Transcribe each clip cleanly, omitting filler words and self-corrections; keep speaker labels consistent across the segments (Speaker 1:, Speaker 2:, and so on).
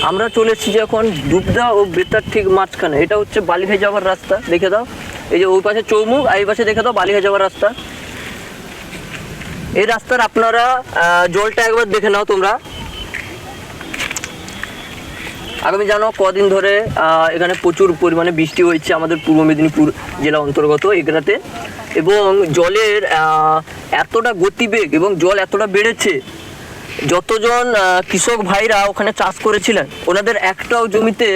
Speaker 1: আমরা চলে এসেছি এখন ডুবদা ও বেতার ঠিক মাঝখানে। এটা হচ্ছে বালিঘাই যাওয়ার রাস্তা, দেখে দাও। এই যে ওই পাশে চৌমুখ, আর এই পাশে দেখে দাও বালিঘাই যাওয়ার রাস্তা। এই রাস্তার আপনারা জলটা একবার দেখে নাও তোমরা। আগামী জানো কদিন ধরে এখানে প্রচুর পরিমাণে বৃষ্টি হয়েছে আমাদের পূর্ব মেদিনীপুর জেলা অন্তর্গত এগুলাতে, এবং জলের এতটা গতিবেগ এবং জল এতটা বেড়েছে, যতজন কৃষক ভাইরা ওখানে চাষ করেছিলেন ওনাদের একটাও জমিতে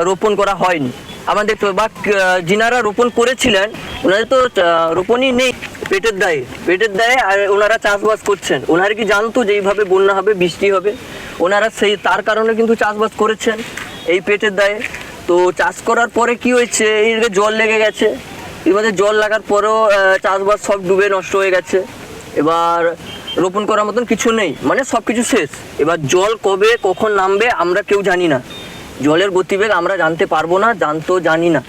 Speaker 1: রোপণ করা হয়নি। আমার দেখতে বা যিনারা রোপণ করেছিলেন ওনাদের তো রোপণই নেই পেটের দায়ে, আর ওনারা চাষবাস করছেন। ওনারা কি জানতো যে এইভাবে বন্যা হবে, বৃষ্টি হবে? ওনারা সেই তার কারণে কিন্তু চাষবাস করেছেন এই পেটের দায়ে। তো চাষ করার পরে কি হয়েছে, এই জল লেগে গেছে, এবারে জল লাগার পরেও চাষবাস সব ডুবে নষ্ট হয়ে গেছে। এবার রোপণ করার মতন কিছু নেই, মানে সব কিছু শেষ। এবার জল কবে কখন নামবে আমরা কেউ জানি না, জলের গতিবেগ আমরা জানতে পারবো না, জানি না।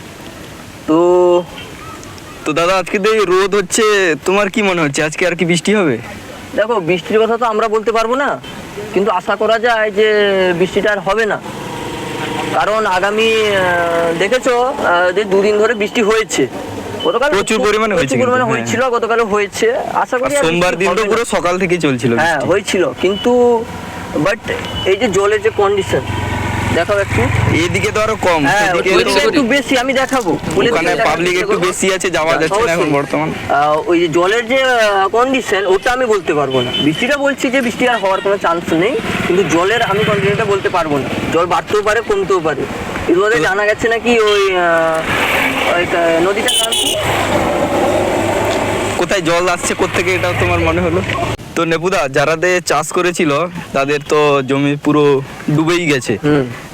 Speaker 1: তো
Speaker 2: তো দাদা আজকে তো এই রোদ হচ্ছে, তোমার কি মনে হচ্ছে আজকে আর কি বৃষ্টি হবে?
Speaker 1: দেখো, বৃষ্টির কথা তো আমরা বলতে পারবো না, কিন্তু আশা করা যায় যে বৃষ্টিটা আর হবে না। কারণ আগামী দেখেছো যে দুদিন ধরে বৃষ্টি হয়েছে, গতকাল
Speaker 2: প্রচুর পরিমাণে
Speaker 1: হয়েছিল, গতকাল হয়েছে। আশা করি
Speaker 2: সোমবার দিন তো পুরো সকাল থেকেই চলছিল।
Speaker 1: হ্যাঁ হয়েছিল, কিন্তু বাট এই যে জলের যে কন্ডিশন দেখাও একটু,
Speaker 2: এইদিকে তো আরো কম,
Speaker 1: একটু বেশি আমি দেখাবো,
Speaker 2: ওখানে পাবলিক একটু বেশি আছে, যাওয়া যাচ্ছে না এখন বর্তমান।
Speaker 1: ওই যে জলের যে কন্ডিশন ওটা আমি বলতে পারবো না। বৃষ্টিটা বলছি যে বৃষ্টি আর হওয়ার কোনো চান্স নেই, কিন্তু জলের আমি কন্ডিশনটা বলতে পারবো না। জল বাড়তেও পারে, কমতেও পারে। এগুলোতে জানা গেছে নাকি ওই নদীটার নাম কি,
Speaker 2: কোথায় জল আসছে কোত্থেকে, এটাও তোমার মনে হলো? তো নেপুদা, যারা চাষ করেছিল তাদের তো জমি পুরো ডুবেই গেছে।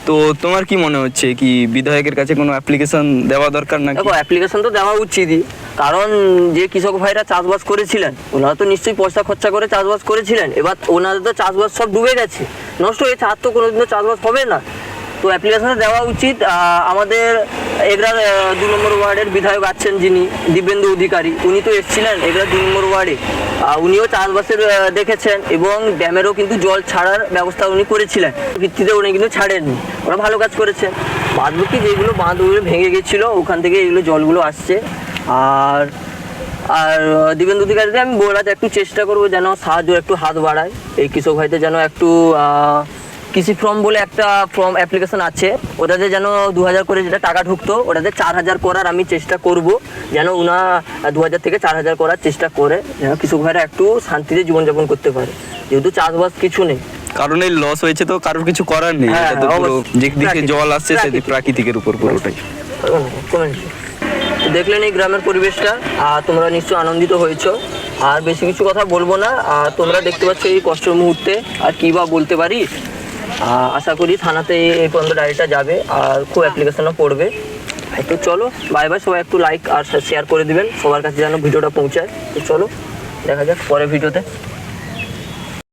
Speaker 2: তো তোমার কি মনে হচ্ছে, কি বিধায়কের কাছে কোনো অ্যাপ্লিকেশন দেওয়া দরকার না?
Speaker 1: দেখো, অ্যাপ্লিকেশন তো দেওয়া উচিতই, কারণ যে কৃষক ভাইরা চাষবাস করেছিলেন ওনারা তো নিশ্চয়ই পয়সা খরচা করে চাষবাস করেছিলেন। এবার ওনাদের তো চাষবাস সব ডুবে গেছে, নষ্ট হয়েছে, আর তো কোনোদিন তো চাষবাস হবে না। তো অ্যাপ্লিকেশনটা দেওয়া উচিত। আমাদের এগরার 2 নম্বর ওয়ার্ডের বিধায়ক আছেন যিনি, দিব্যেন্দু অধিকারী, উনি তো এসেছিলেন এগরার 2 নম্বর ওয়ার্ডে। উনিও চাষবাসের দেখেছেন, এবং ড্যামেরও কিন্তু জল ছাড়ার ব্যবস্থা উনি করেছিলেন, ভিত্তিতে উনি কিন্তু ছাড়েননি, ওরা ভালো কাজ করেছেন। বাদবাকি যেগুলো বাঁধগুলো ভেঙে গেছিলো ওখান থেকে এগুলো জলগুলো আসছে। আর দিব্যেন্দু অধিকারীতে আমি বলার একটু চেষ্টা করবো যেন সাহায্য একটু হাত বাড়ায় এই কৃষক ভাইদের, যেন একটু কৃষি ফর্ম বলে একটা ফর্ম অ্যাপ্লিকেশন আছে, ওটাতে যেন 2000 করে যেটা টাকা ঢুকতো ওটাতে 4000 করার আমি চেষ্টা করব, যেন ওনা 2000 থেকে 4000 করার চেষ্টা করে, যেন কৃষক ভাইরা একটু শান্তিতে জীবনযাপন করতে পারে, যেহেতু চাষবাস কিছু নেই।
Speaker 2: কারণ এই লস হয়েছে তো কারোর কিছু করার নেই, যেদিকে জল আসছে সেদিকে প্রাকৃতিকের উপর পুরোটাই।
Speaker 1: দেখলেন এই গ্রামের পরিবেশটা, তোমরা নিশ্চয়ই আনন্দিত হয়েছো। আর বেশি কিছু কথা বলবো না, তোমরা দেখতে পাচ্ছ এই কষ্টের মুহূর্তে আর কি বা বলতে পারি। আশা করি থানাতে এই পর্যন্ত ডায়েরিটা যাবে আর খুব অ্যাপ্লিকেশনও পড়বে। তো চলো, বাই বাই। সবাই একটু লাইক আর শেয়ার করে দিবেন, সবার কাছে যেন ভিডিওটা পৌঁছায়। তো চলো দেখা যাক পরের ভিডিওতে।